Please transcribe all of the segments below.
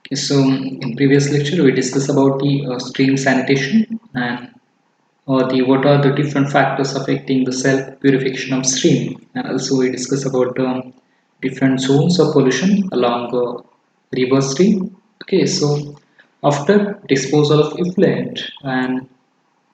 Okay, so in previous lecture we discussed about the stream sanitation and what are the different factors affecting the self purification of stream, and also we discussed about different zones of pollution along river stream. Okay, so after disposal of effluent and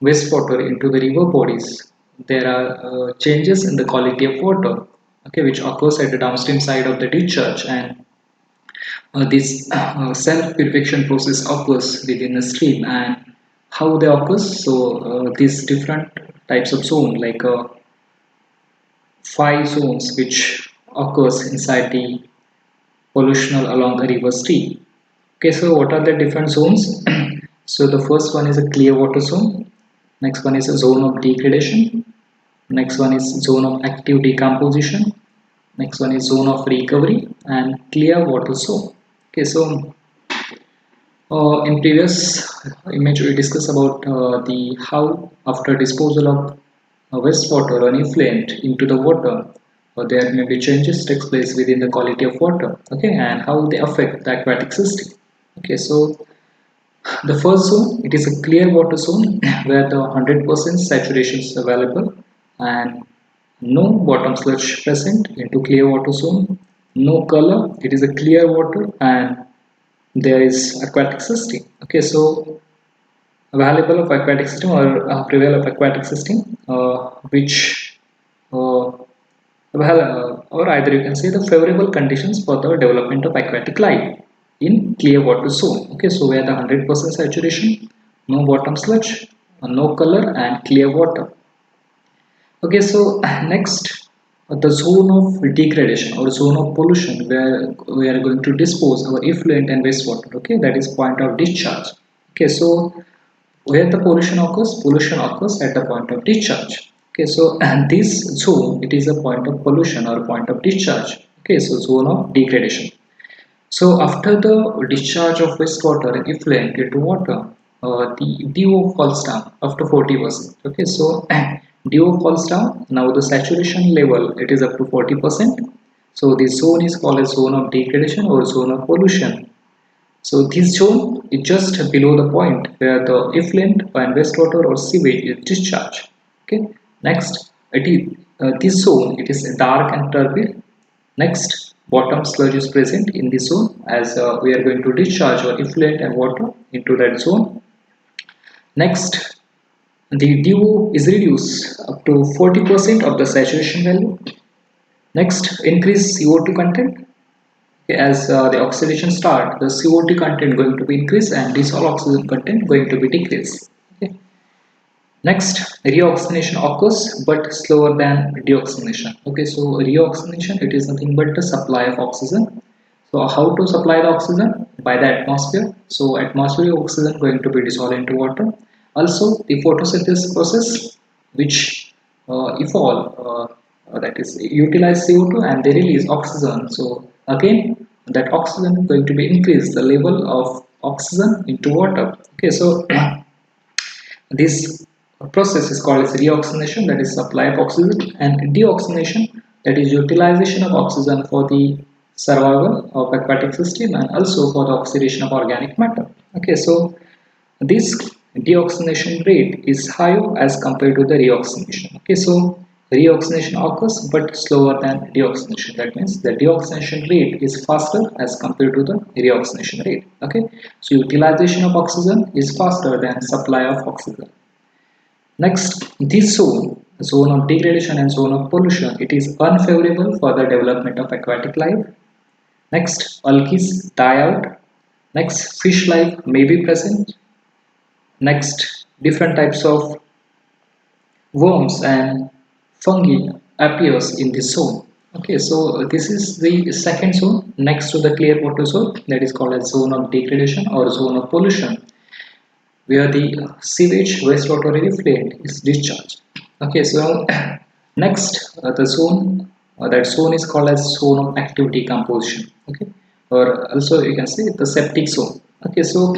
wastewater into the river bodies, there are changes in the quality of water. Okay, which occurs at the downstream side of the discharge, and this self-purification process occurs within a stream, and how they occur. So these different types of zone, like five zones which occurs inside the pollutional along the river stream. Okay, so what are the different zones? So the first one is a clear water zone. Next one is a zone of degradation. Next one is zone of active decomposition. Next one is zone of recovery and clear water zone. Okay, so in previous image, we discussed about the how after disposal of wastewater or effluent into the water, there may be changes takes place within the quality of water. Okay, and how they affect the aquatic system. Okay, so the first zone, it is a clear water zone where the 100% saturation is available and no bottom sludge present into clear water zone. No color, it is a clear water and there is aquatic system. Okay, so available of aquatic system or prevail of aquatic system, which or either you can say the favorable conditions for the development of aquatic life in clear water zone. Okay, so where the 100% saturation, no bottom sludge, no color, and clear water. Okay, so next, the zone of degradation or zone of pollution where we are going to dispose our effluent and wastewater. Okay, that is point of discharge. Okay, so where the pollution occurs at the point of discharge. Okay, so and this zone, it is a point of pollution or point of discharge. Okay, so zone of degradation. So after the discharge of wastewater and effluent into water, the DO falls down after 40%. Okay, so DO falls down. Now the saturation level, it is up to 40%. So this zone is called a zone of degradation or zone of pollution. So this zone is just below the point where the effluent and wastewater or sewage is discharged. Okay. Next, this zone, it is dark and turbid. Next, bottom sludge is present in this zone as we are going to discharge our effluent and water into that zone. Next, the DO is reduced up to 40% of the saturation value. Next, increase CO2 content. Okay, as the oxidation start, the CO2 content going to be increased and dissolved oxygen content going to be decreased. Okay. Next, reoxygenation occurs but slower than deoxygenation. Okay, so reoxygenation, it is nothing but the supply of oxygen. So how to supply the oxygen? By the atmosphere. So atmospheric oxygen going to be dissolved into water. Also the photosynthesis process, which if all that is utilize CO2 and they release oxygen. So again that oxygen going to be increase the level of oxygen into water. Okay, so this process is called as reoxygenation, that is supply of oxygen, and deoxygenation, that is utilization of oxygen for the survival of aquatic system and also for the oxidation of organic matter. Okay, so this deoxygenation rate is higher as compared to the reoxygenation. Okay, so reoxygenation occurs but slower than deoxygenation. That means the deoxygenation rate is faster as compared to the reoxygenation rate. Okay, so utilization of oxygen is faster than supply of oxygen. Next, this zone of degradation and zone of pollution, it is unfavorable for the development of aquatic life. Next, algae die out. Next, fish life may be present. Next, different types of worms and fungi appears in this zone. Okay, so this is the second zone next to the clear water zone, that is called as zone of degradation or zone of pollution, where the sewage, wastewater, effluent is discharged. Okay, so next the zone, that zone is called as zone of active decomposition. Okay, or also you can say the septic zone. Okay, so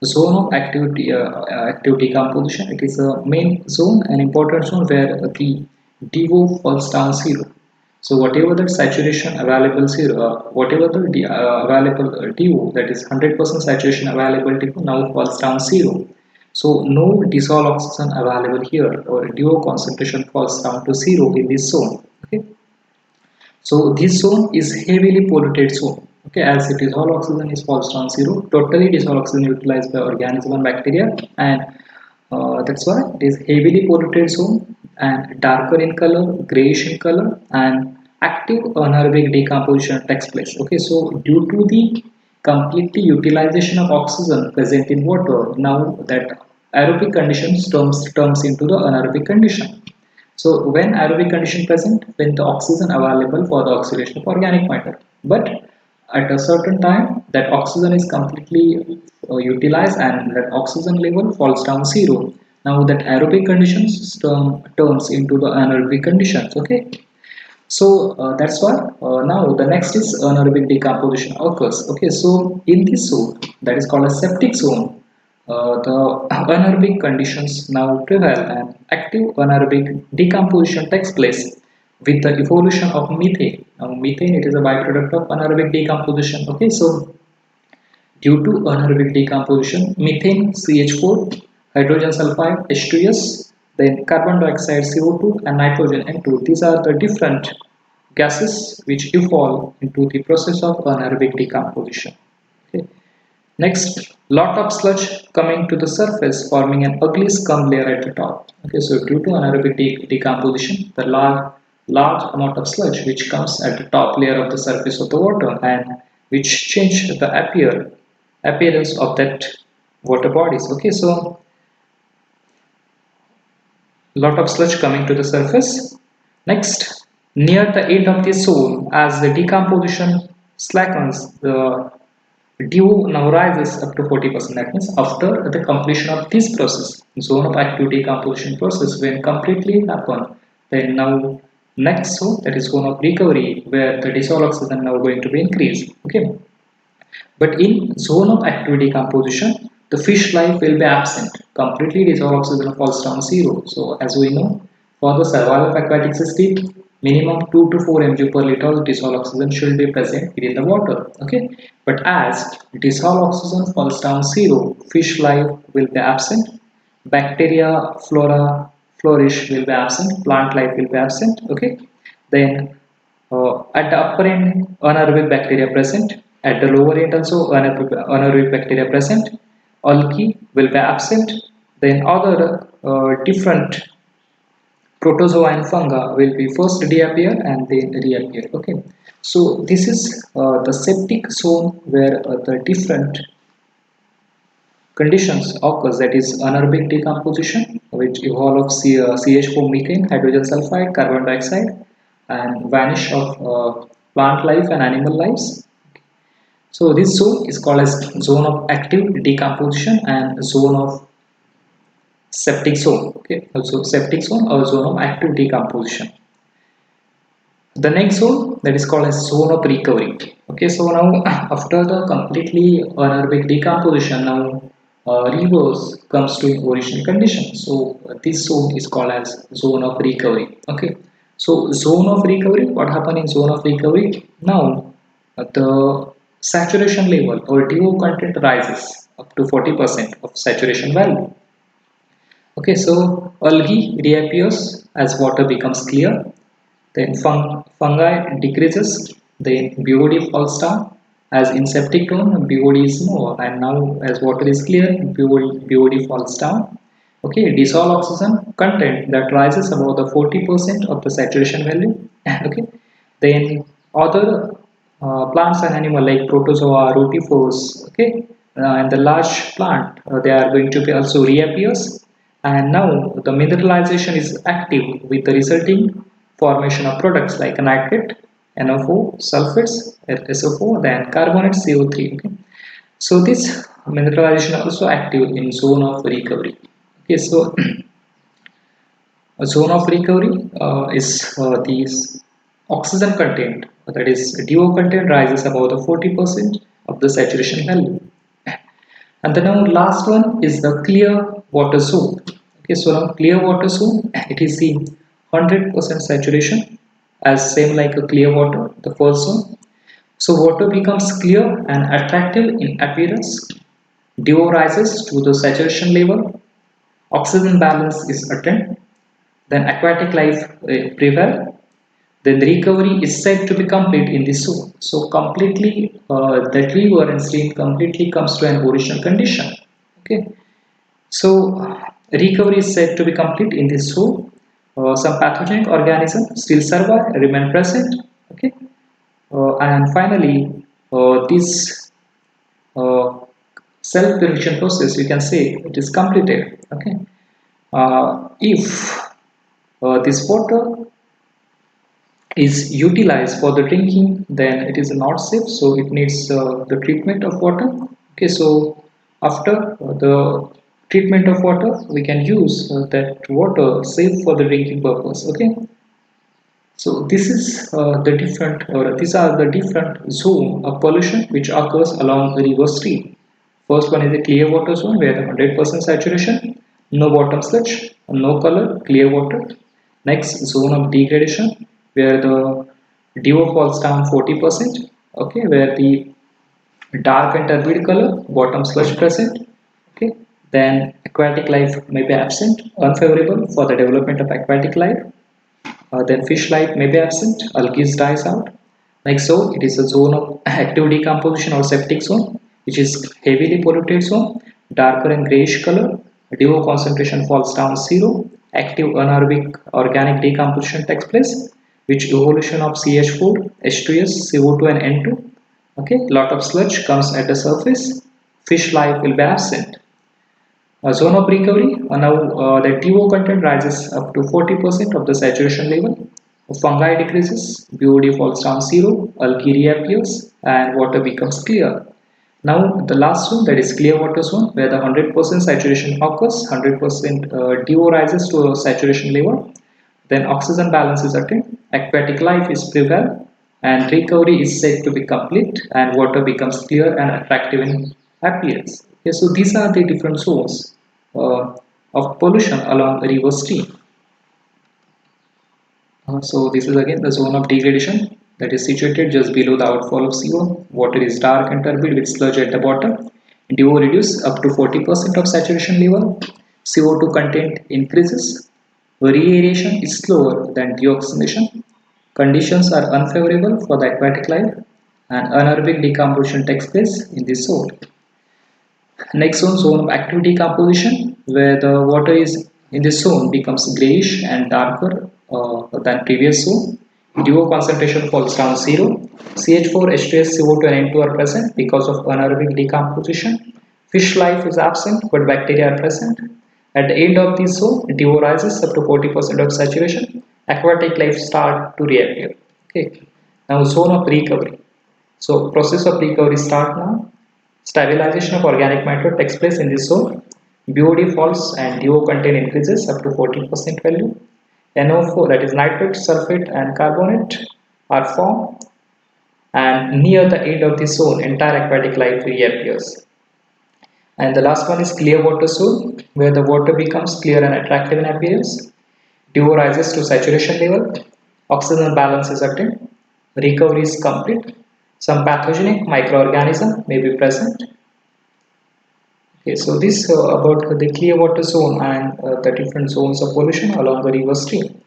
zone of active decomposition, it is a main zone, an important zone where the DO falls down zero. So whatever the saturation available zero, whatever the available DO, that is 100% saturation available DO, now falls down zero. So no dissolved oxygen available here, or DO concentration falls down to zero in this zone. Okay. So this zone is heavily polluted zone. Okay, as it is all oxygen is falls down zero, totally dissolved oxygen utilized by organism and bacteria, and that's why it is heavily polluted zone and darker in color, grayish in color, and active anaerobic decomposition takes place. Okay, so due to the complete utilization of oxygen present in water, now that aerobic conditions turns into the anaerobic condition. So when aerobic condition present, when the oxygen available for the oxidation of organic matter. But at a certain time, that oxygen is completely utilized and that oxygen level falls down zero. Now that aerobic conditions turns into the anaerobic conditions. Okay. So that's why now the next is anaerobic decomposition occurs. Okay, so in this zone that is called a septic zone, the anaerobic conditions now prevail and active anaerobic decomposition takes place with the evolution of methane. Now methane, it is a byproduct of anaerobic decomposition. Okay, so due to anaerobic decomposition, methane CH4, hydrogen sulfide H2S, then carbon dioxide CO2 and nitrogen N2. These are the different gases which evolve into the process of anaerobic decomposition. Okay. Next, lot of sludge coming to the surface forming an ugly scum layer at the top. Okay, so due to anaerobic decomposition, the large amount of sludge which comes at the top layer of the surface of the water and which change the appearance of that water bodies. Okay, so lot of sludge coming to the surface. Next, near the end of the zone, as the decomposition slackens, the DO now rises up to 40%. That means after the completion of this process, zone of active decomposition process, when completely happen, then now next zone, that is zone of recovery, where the dissolved oxygen now going to be increased. Okay. But in zone of active decomposition, the fish life will be absent. Completely dissolved oxygen falls down zero. So as we know, for the survival of aquatic system, minimum 2 to 4 mg per liter of dissolved oxygen should be present within the water. Okay. But as dissolved oxygen falls down zero, fish life will be absent. Bacteria, flora, flourish will be absent. Plant life will be absent. Okay. Then at the upper end, anaerobic bacteria present. At the lower end also anaerobic bacteria present. Algae will be absent. Then other different protozoa and fungi will be first reappear and then reappear. Okay. So this is the septic zone where the different conditions occurs, that is anaerobic decomposition which evolve of CH4 methane, hydrogen sulfide, carbon dioxide and vanish of plant life and animal lives. So this zone is called as zone of active decomposition and zone of septic zone. Okay, also septic zone or zone of active decomposition. The next zone, that is called as zone of recovery. Okay, so now after the completely anaerobic decomposition, now reverse comes to original condition. So this zone is called as zone of recovery. Okay, so zone of recovery, what happened in zone of recovery? Now the saturation level or DO content rises up to 40% of saturation value. Okay, so algae reappears as water becomes clear, then fungi decreases, then BOD falls down. As in septic tone, BOD is more, and now as water is clear, BOD falls down. Okay, dissolved oxygen content that rises above the 40% of the saturation value. Okay, then other plants and animal like protozoa, rotifers, okay, and the large plant, they are going to be also reappears, and now the mineralization is active with the resulting formation of products like nitrate, NO4, sulfates, SO4, then carbonate, CO3. Okay. So this mineralization also active in zone of recovery. Okay, so a zone of recovery is this oxygen content, that is DO content rises above the 40% of the saturation value. And the now last one is the clear water zone. Okay, so now clear water zone, it is the 100% saturation as same like a clear water, the first zone. So water becomes clear and attractive in appearance. DO rises to the saturation level. Oxygen balance is attained. Then aquatic life prevails. Then the recovery is said to be complete in this zone. So completely, that river and stream completely comes to an original condition. Okay. So recovery is said to be complete in this zone. Some pathogenic organisms still survive, remain present. Okay. And finally, this uh, self-purification process, you can say it is completed. Okay. If this water is utilized for the drinking, then it is not safe, so it needs the treatment of water. Okay, so after the treatment of water, we can use that water safe for the drinking purpose. Okay, so this is the different, or these are the different zone of pollution which occurs along the river stream. First one is the clear water zone where the 100% saturation, no bottom sludge, no color, clear water. Next, zone of degradation where the DO falls down 40%. Okay, where the dark and turbid color, bottom sludge present. Okay, then aquatic life may be absent, unfavorable for the development of aquatic life. Then fish life may be absent, algae dies out. Like so, it is a zone of active decomposition or septic zone, which is heavily polluted zone, darker and grayish color. DO concentration falls down zero. Active anaerobic organic decomposition takes place, which evolution of CH4, H2S, CO2 and N2. Okay, lot of sludge comes at the surface. Fish life will be absent. A zone of recovery, now the DO content rises up to 40% of the saturation level. Fungi decreases, BOD falls down zero, algae reappears, and water becomes clear. Now the last zone, that is clear water zone, where the 100% saturation occurs, 100% DO rises to a saturation level, then oxygen balance is attained, aquatic life is prevail, and recovery is said to be complete, and water becomes clear and attractive in appearance. Okay, so these are the different zones of pollution along the river stream. So this is again the zone of degradation that is situated just below the outfall of CO. Water is dark and turbid with sludge at the bottom. DO reduces up to 40% of saturation level. CO2 content increases. Reaeration is slower than deoxygenation. Conditions are unfavorable for the aquatic life, and anaerobic decomposition takes place in this zone. Next zone, zone of active decomposition, where the water is in this zone becomes grayish and darker than previous zone. DO concentration falls down zero. CH4, H2S, CO2 and N2 are present because of anaerobic decomposition. Fish life is absent but bacteria are present. At the end of this zone, DO rises up to 40% of saturation. Aquatic life start to reappear. Okay. Now zone of recovery. So process of recovery start now. Stabilization of organic matter takes place in this zone. BOD falls and DO content increases up to 14% value. NO4, that is nitrate, sulfate and carbonate, are formed, and near the end of this zone entire aquatic life reappears. And the last one is clear water zone, where the water becomes clear and attractive in appearance. DO rises to saturation level, oxygen balance is attained, recovery is complete. Some pathogenic microorganism may be present. Okay, so this about the clear water zone and the different zones of pollution along the river stream.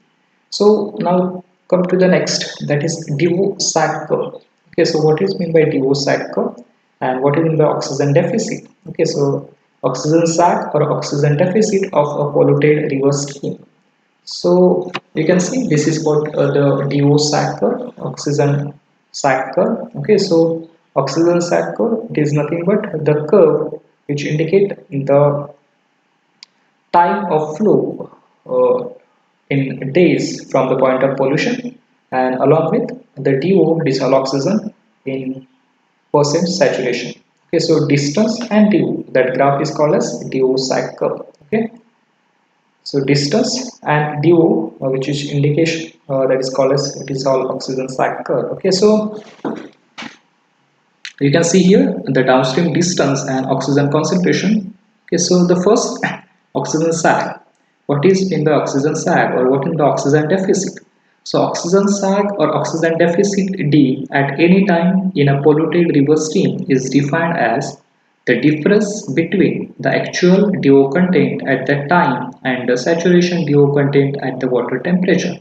So now come to the next, that is DO-SAG curve. Okay, so what is mean by DO-SAG curve and what is mean by oxygen deficit? Okay, so oxygen sag or oxygen deficit of a polluted river stream. So you can see this is what the DO-SAG curve, oxygen sag curve. Okay, so oxygen sag curve, it is nothing but the curve which indicate the time of flow in days from the point of pollution, and along with the DO, dissolved oxygen, in percent saturation. Okay, so distance and DO, that graph is called as DO sag curve. Okay, so distance and DO, which is indication that is called as dissolved oxygen sag curve. Okay, so you can see here the downstream distance and oxygen concentration. Okay, so the first oxygen sag. What is in the oxygen sag or what in the oxygen deficit? So oxygen sag or oxygen deficit D at any time in a polluted river stream is defined as the difference between the actual DO content at that time and the saturation DO content at the water temperature.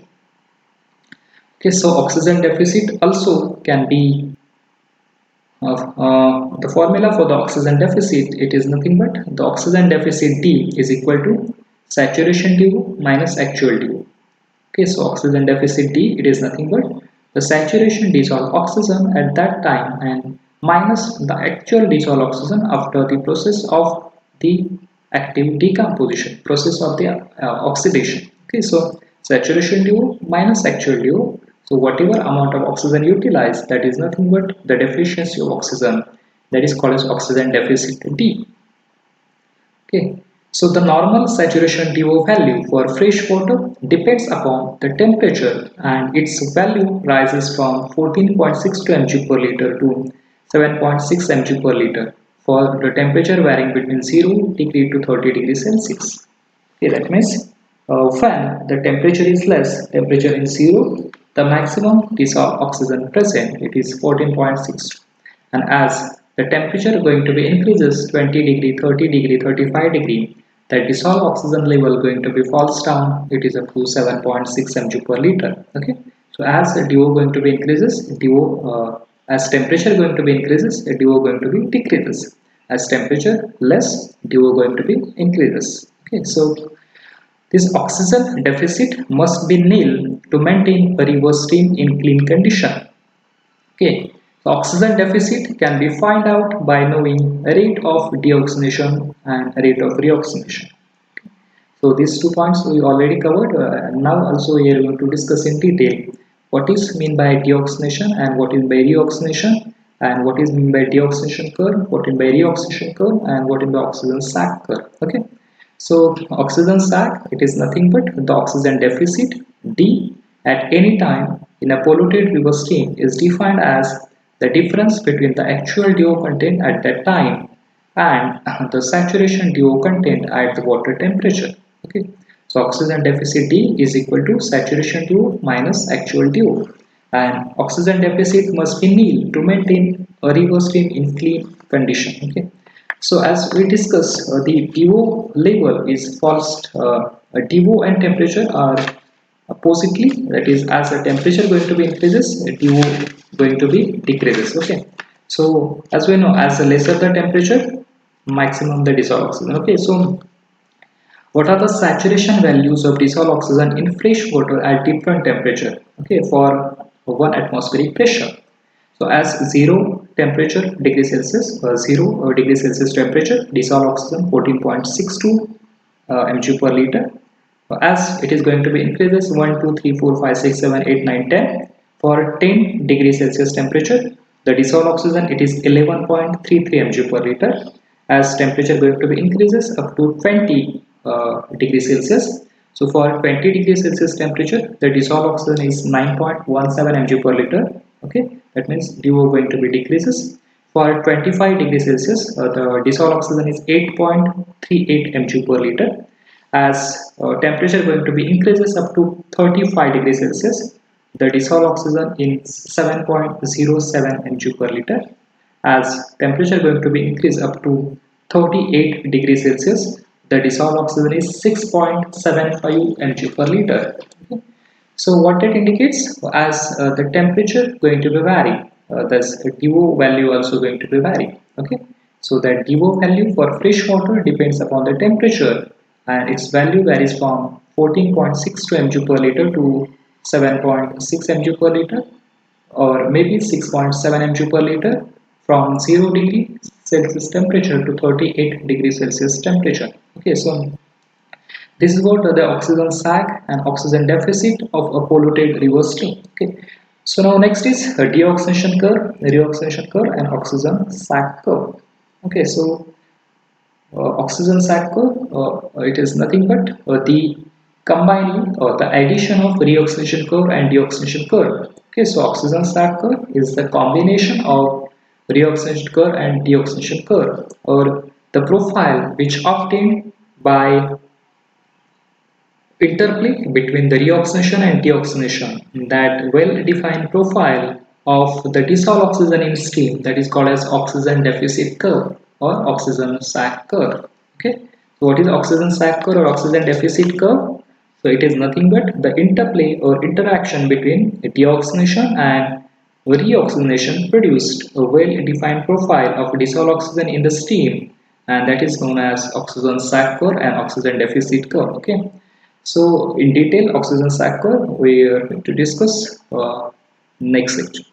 Okay, so oxygen deficit also can be the formula for the oxygen deficit. It is nothing but the oxygen deficit D is equal to saturation DO minus actual DO. Okay, so oxygen deficit D, it is nothing but the saturation dissolved oxygen at that time and minus the actual dissolved oxygen after the process of the active decomposition, process of the oxidation. Okay, so saturation DO minus actual DO. So whatever amount of oxygen utilized, that is nothing but the deficiency of oxygen, that is called as oxygen deficit D. Okay, so the normal saturation DO value for fresh water depends upon the temperature and its value rises from 14.62 mg per liter to 7.6 mg per liter for the temperature varying between 0 degree to 30 degrees Celsius. Okay, that means when the temperature is less, temperature is 0, the maximum dissolved oxygen present, it is 14.62, and as the temperature going to be increases 20 degree, 30 degree, 35 degree, the dissolved oxygen level going to be falls down, it is up to 7.6 mg per liter. Okay, so as the DO going to be increases, as temperature going to be increases, the DO going to be decreases. As temperature less, DO going to be increases. Okay, so this oxygen deficit must be nil to maintain a river stream in clean condition. Okay, so oxygen deficit can be found out by knowing rate of deoxygenation and rate of reoxygenation. So these 2 points we already covered. Now also we are going to discuss in detail what is mean by deoxygenation and what is by reoxygenation and what is mean by deoxygenation curve, what is by reoxygenation curve and what is by oxygen sac curve. Okay. So oxygen sac, it is nothing but the oxygen deficit D at any time in a polluted river stream is defined as the difference between the actual DO content at that time and the saturation DO content at the water temperature. Okay, so oxygen deficit D is equal to saturation DO minus actual DO, and oxygen deficit must be nil to maintain a river stream in clean condition. Okay, so as we discussed, the DO level is false. DO and temperature are oppositely, that is, as the temperature going to be increases, DO going to be decreases. Okay, so as we know, as the lesser the temperature, maximum the dissolved oxygen. Okay, so what are the saturation values of dissolved oxygen in fresh water at different temperature? Okay, for 1 atmospheric pressure. So as 0 temperature degree Celsius, 0 degree Celsius temperature, dissolved oxygen 14.62 mg per liter. As it is going to be increases 1, 2, 3, 4, 5, 6, 7, 8, 9, 10. For 10 degree Celsius temperature, the dissolved oxygen it is 11.33 mg per liter. As temperature going to be increases up to 20 degree Celsius. So for 20 degree Celsius temperature, the dissolved oxygen is 9.17 mg per liter. Okay, that means DO going to be decreases. For 25 degree Celsius, the dissolved oxygen is 8.38 mg per liter. As temperature going to be increases up to 35 degrees Celsius, the dissolved oxygen is 7.07 mg per liter. As temperature going to be increased up to 38 degrees Celsius, the dissolved oxygen is 6.75 mg per liter. Okay. So what it indicates, as the temperature going to be vary, thus the DO value also going to be vary. Okay, so that DO value for fresh water depends upon the temperature and its value varies from 14.62 mg per liter to 7.6 mg per liter or maybe 6.7 mg per liter from 0 degree Celsius temperature to 38 degree Celsius temperature. Okay, so this is what the oxygen sag and oxygen deficit of a polluted river stream. Okay, so now next is a deoxygenation curve, reoxygenation curve, and oxygen sag curve. Okay, so oxygen sag curve, it is nothing but the combining or the addition of reoxygenation curve and deoxygenation curve. Okay, so oxygen sag curve is the combination of reoxygenation curve and deoxygenation curve, or the profile which obtained by interplay between the reoxidation and deoxidation, that well-defined profile of the dissolved oxygen in steam, that is called as oxygen deficit curve or oxygen sac curve. Okay, so what is oxygen sac curve or oxygen deficit curve? So it is nothing but the interplay or interaction between deoxygenation and reoxygenation produced a well-defined profile of dissolved oxygen in the steam, and that is known as oxygen sac curve and oxygen deficit curve. Okay, so in detail, oxygen sac curve we are going to discuss next section.